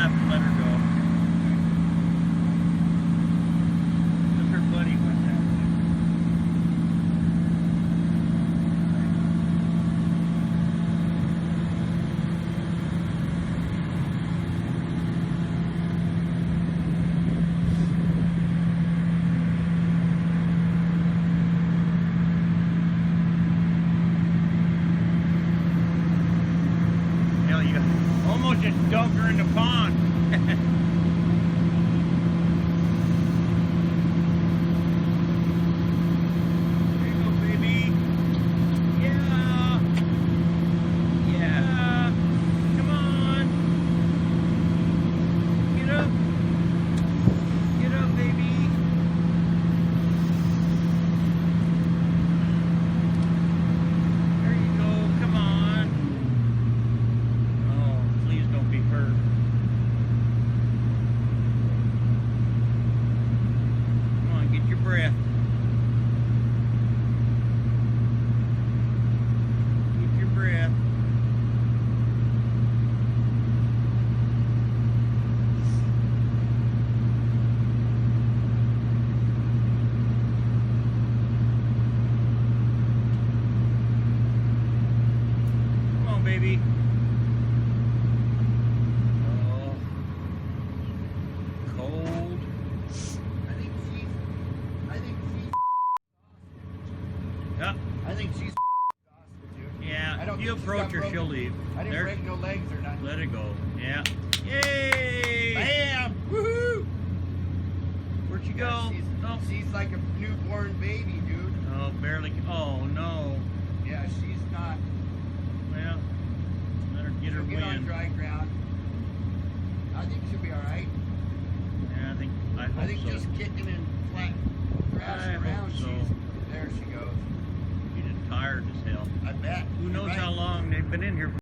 have to let her go. Because her buddy went that way. Hell, you almost just dumped her in the pond. There you go, baby. Yeah. Yeah. Come on. Get up. Get up, baby. There you go. Come on. Oh, please don't be hurt. Come on, get your breath. Get your breath. Come on, baby. Oh, cold. Yeah, I think she's dude. yeah. I don't If you think she's approach got her, she'll broken- leave. I didn't There, break no legs or nothing. let it go. Yeah. Yay! Bam! Woohoo! Where'd she Yeah, go? Oh, she's like a newborn baby, dude. oh, barely. Oh no. Yeah, she's not. Well, let her get her She'll get on wind. dry ground. I think she'll be all right. Yeah, I hope I think so. just kicking and flat grass I hope around. so. There she goes. She's just tired as hell. I bet. Who You're knows right. how long they've been in here for?